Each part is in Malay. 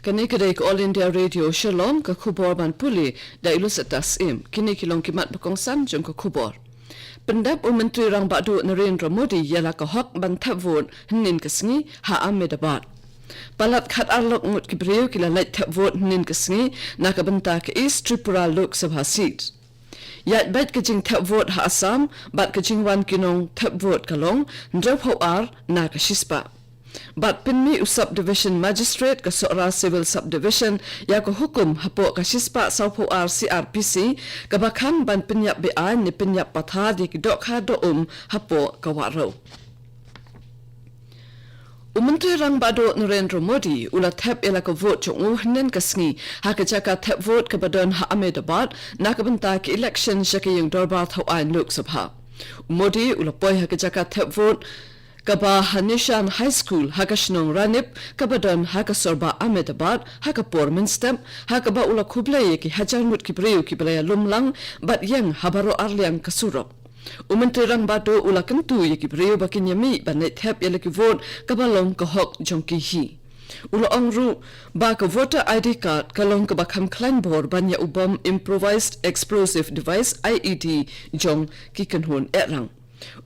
Kani kedai All India Radio Shalom ke khubor ban puli da ilus atas kini kilong kimat bakongsan jong ke khubor. Pendap Menteri Rang Badu Narendra Modi ialah ke hok ban thavot hnin kesngi ha Ahmedabad. Palat khat arlok ngut kibriu kila lait thavot hnin kesngi na ka banta ke East Tripura Lok Sabha seat. Yat bat kajing thavot ha Assam bat kajing wan kinong thavot kalong ndrep ho ar na ka Shispa. Bat pinmi usab division magistrate ke Sora civil subdivision ya ko hukum hapo ka Shispa saupo CRPC ka bakhan ban pinyap BI ni pinyap patha di dok ha do hapo ka waro. Menteri Rang Badu Narendra Modi ula thap ela ka vote chung hnen kasngi ha ka jaka thap vote ka badon ha Ahmedabad na ka banta ki election shaki yung dorbar thau ain Lok Sabha. Modi ula poi ha ka jaka thap vote Kaba Hanishan High School Hakashnong Ranip Kabadon Hakasorba Ahmedabad Hakapor Minstem Hakaba ula kublay ki hajangut ki breu ki blaya lumlang bat yang habaro arliang kasurop. Menteri Rang Badu ula kentu ki breu bakin yami banet thap yala ki vote kabalong ka hok jongki hi. Ula ongru ba ka voter ID card kalong ka bakam kleinbor banya ubom improvised explosive device IED jong ki kanhun erang.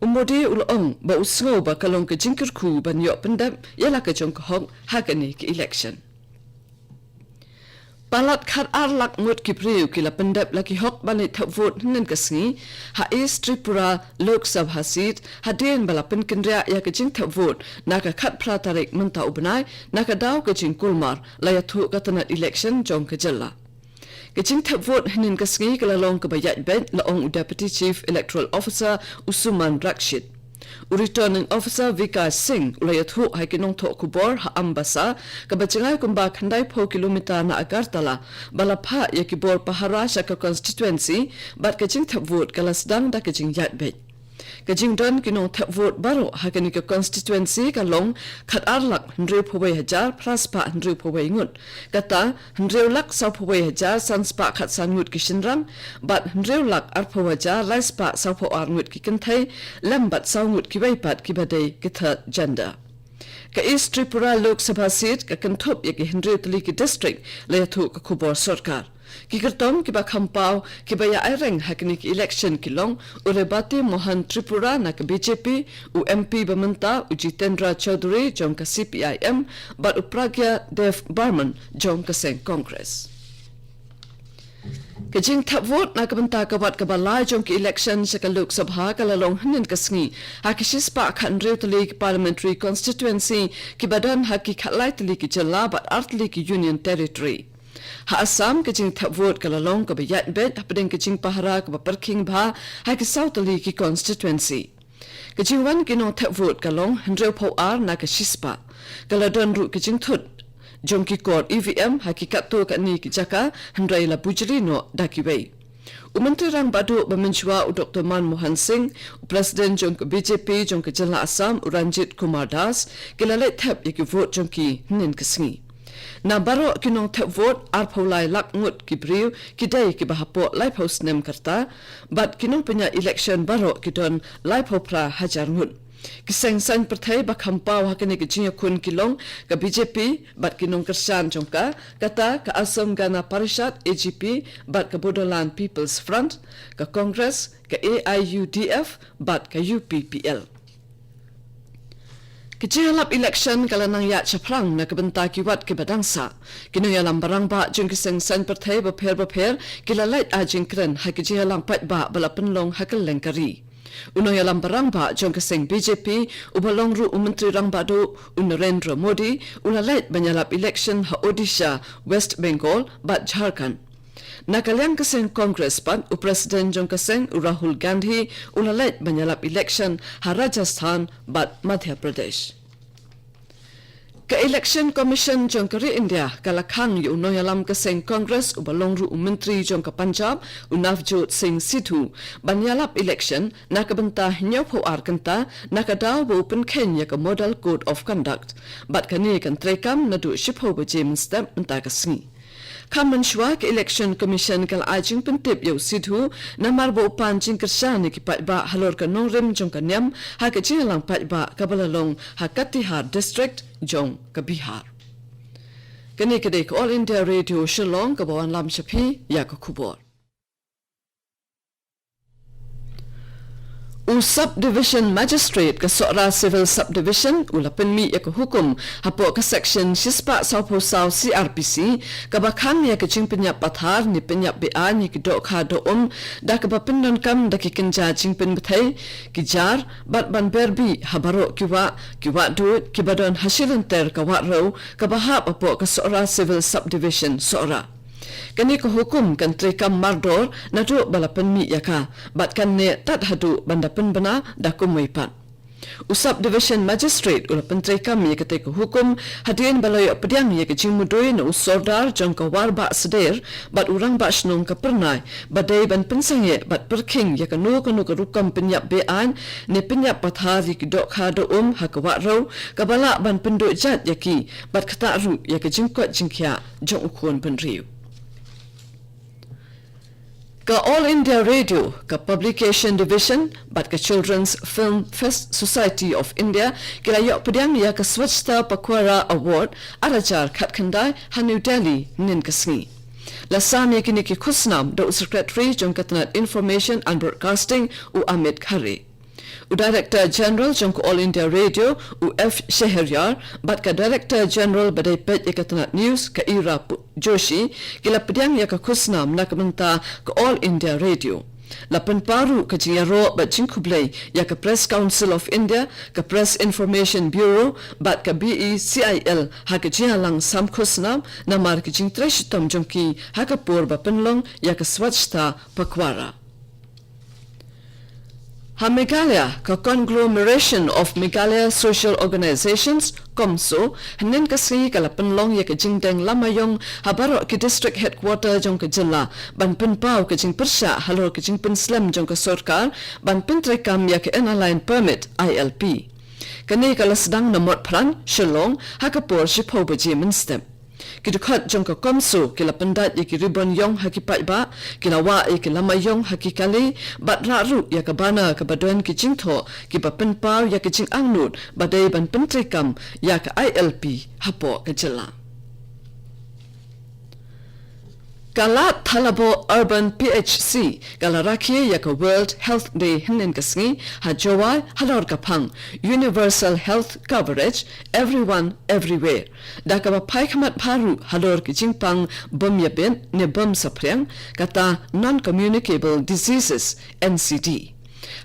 Modi ulong ba usngo ba kalong ka jingkir ku ban yo pendap yala ka jong ka hong hakani ki election. Palat khat arlak ngut ki priu kila pendap laki hok bani thap vote hnen kasngi ha East Tripura Lok Sabha seat hadin bala pen kendria ya ka jing thap vote na ka khat phra tarik manta ubnai na ka daw ka jing kulmar la ya thu ka tanat election jong ka jalla. Kajing thap vote hinin kasngi kalalong kabayat ben laong Deputy Chief Electoral Officer Usuman Rakshid. Returning Officer Vikas Singh ulayat hu hai kinong tho kubor ha ambasa kabachangai kumba khandai po kilomita na Agartala balapha ya kibor pahara shaka constituency bat kajing thap vote kalasdang da kajing yat bet. Kajing don kinong thap vote baro hakani ka constituency kalong khat arlak 100,000 praspa 100,000 ngut kata 100 lak 100,000 sanspa khat sangut kishinrang bat 100 lak 100,000 laispa 100,000 ngut kikanthai lambat saungut kibaipat kibadai kitha janda. Ka East Tripura Lok Sabha seat ka kanthop ya ki 100 tali ki district layathu ka khubor sarkar. Kikertom kiba khampau kibaya aireng hakni ki election kilong urebati Mohan Tripura na ka BJP u MP Bamanta u Jitendra Chaudhary jong ka CPIM bat upragya Dev Barman jong ka Seng Congress. Kajing thap vote na kabanta kabat kabalai jong ki election sa ka Lok Sabha kalalong hinin kasngi hakishispa khandre tali ki parliamentary constituency kibadan haki khatlai tali ki jalla bat artli ki union territory. Ha Assam kajing thap vote kalalong kabayat bet hapadeng kajing pahara kabaparking bha haki south tali ki constituency. Kajing wan kinong thap vote kalong 100 pau ar na ka Shispa kaladon ru kajing thut jong ki court EVM hakikat to ka ni ki jaka handrai la bujri no dakiwei. Menteri Rang Badu Baminchwa Dr. Manmohan Singh, President jong ka BJP jong ka Jala Assam Ranjit Kumar Das kilalai thap yaki vote jong ki hnin kasngi. Na baro kinong thap vote arphaulai lak ngut ki briu kidai ki bahapo lai post nem karta bat kinong penya election baro kidon lai phopra hajar ngut. Kiseng san perthai bakhampau hakani ki jinya kun kilong ka BJP bat kinong kersan jongka kata ka Assam Gana Parishad AGP bat ka Bodoland People's Front ka Congress ka AIUDF bat ka UPPL. Kijihalap election kalanang ya chaprang na kabanta kiwat kibadangsa. Kinuyalang barang ba jung kiseng san perthai bapher kilalait ajing kren ha kijihalang pat ba balapenlong hakal lengkari. Unoyalang barang ba jong kiseng BJP ubalong ru Menteri Rang Badu Narendra Modi ulalait banyalap election ha Odisha, West Bengal bat Jharkhand. Nakalyang kaseng Congress pat President jong kaseng Rahul Gandhi ulalait banyalap election ha Rajasthan bat Madhya Pradesh. Ka Election Commission jong kari India kalakhang yu noyalam kaseng Congress ubalong ru Menteri jong ka Punjab Navjot Singh Sidhu banyalap election nakabanta hinyaw po arkanta nakadaw bo open Kenya ka Model Code of Conduct bat kani kan trekam nadu shipho ba James Stamp mentakasngi. Kamanshwa ke Election Commission kal ajing pentip yau sidhu namar bo panjing kersani ki patba halor ka nongrem jong kanyam ha ka jingalang patba kabalalong ha Katihar District jong ka Bihar. Kani kadai ko All India Radio Shillong ka bawan lam shapi ya ka kubor. Subdivision Magistrate ka Sora Civil Subdivision ulapan mi ya ka hukum hapo ka section Shispa Saupo Sau CRPC ka bakang ya ka ching penyap pathar ni penyap BA ni ki do kha do da ka bapindon kam da ki kenja ching pen bethai ki jar bat ban berbi habaro kiwa duit ki badon hasilun ter ka wa ro ka bahap apo ka Sora Civil Subdivision Sora. Kani ko hukum kan trikam mardor na tu balapan mi yaka bat kan ne tat hadu bandapan bana dakum wipat. Usab Division Magistrate ulapan trikam mi kate ko hukum hadian baloy pediang ya kecing mudoy na usordar jong ka warba seder bat urang ba snong ka pernai badai ban pensangye bat perking ya kanu ka rukam penyap bean ne penyap pathari ki dok ha do hakwa ro kabala ban penduk jat yaki bat kata ru ya kecing kot jingkya jong ukon penriu. Ka All India Radio, ka Publication Division, bat ka Children's Film Fest Society of India, kila yok pediang ya ka Swachhta Pakwara Award, arajar kat kandai ha New Delhi, nin kasngi. Lasam ya kini ki khusnam do Secretary jong katanat Information and Broadcasting u Amit Khare. U Director General jong ko All India Radio u F. Sheheryar, bat ka Director General badai pet ya katanat News ka Ira Joshi, kila pediang ya ka khusnam na kamenta ka All India Radio. Lapan paru ka jingaro bat jingkublay ya ka Press Council of India, ka Press Information Bureau, bat ka BECIL ha ka jingalang sam khusnam na mar ka jing treshitom jongki ha ka purba penlong ya ka Swachhta Pakwara. Ha Meghalaya ka Conglomeration of Meghalaya Social Organizations Komso hanin kasi kalapanlong ya ka jingdeng lamayong habaro ki district headquarter jong ka jilla ban penpau ka jing persya halor ka jing penslam jong ka sarkar ban pentrekam ya ka Inline Permit ILP kani kala sedang namot pran Shillong ha ka por shipo baji menstem kidukhat jong ka komso kila pendat ya ki ribon yong haki paiba kila wa ya ki lamayong haki kali bat raru ya ka bana ka badon ki jingtho ki ba penpau ya ki jing angnut badai ban pentrekam ya ka ILP hapo ka jilla. Kala Thalabo Urban PHC kala rakye ya ka World Health Day hinin kasngi ha jawai halor kapang Universal Health Coverage Everyone Everywhere da ka ba paikamat paru halor ki jingpang bom yaben ne bom sapreng kata Non-Communicable Diseases NCD.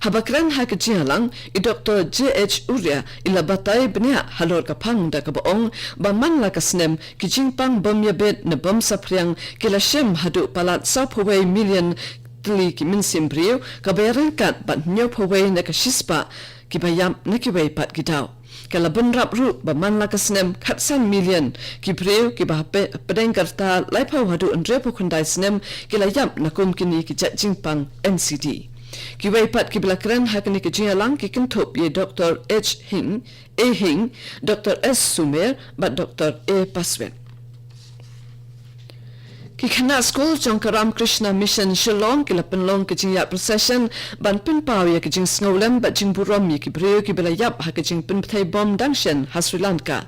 Habakran ha ka jihalang I Dr. J.H. Urya ila batay bnia halor kapang da ka baong ba man la kasnem ki jingpang bom yabet na bom sapriang kila shem hadu palat sa paway million tli ki minsim brio ka bayaran kat bat nyo paway na ka shispa ki bayam na ki way pat gidaw. Kala bunrap ru ba man la kasnem khatsan million ki brio ki ba pedeng karta laipaw hadu andre pokundai snem kila yam na kum kini ki jat jingpang NCD. Kiway pat kiblakran hakani ke jialang ki kintup ye Dr. H. Hing, A. Hing, Dr. S. Sumer, but Dr. A. Paswen. Ki khana school jong ka Ramakrishna Mission Shillong ki lapanlong ke jingya procession ban pin paw ye ke jing snowlam ba jing burom ye ki breo ki bela yap ha ke jing pin thai bom dangshen ha Sri Lanka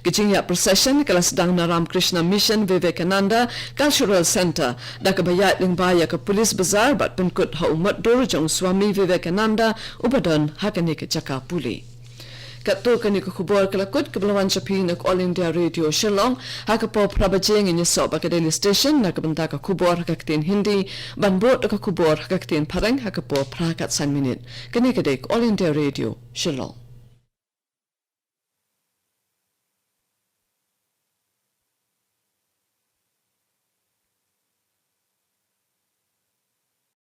ke jingya procession kala sedang na Ramakrishna Mission Vivekananda Cultural Center da ka bayat ling ba ya ka police bazar bat pin kut ha umat dur jong Swami Vivekananda ubadon ha ke ne ke jaka puli. Kato kani ko khubor kalakut kablawan chapi nak All India Radio Shillong haka po prabajeng in yosob ka daily station nakabanta ka khubor hakaktin Hindi banbot ka khubor hakaktin parang haka po prakat san minute kani kadek All India Radio Shillong.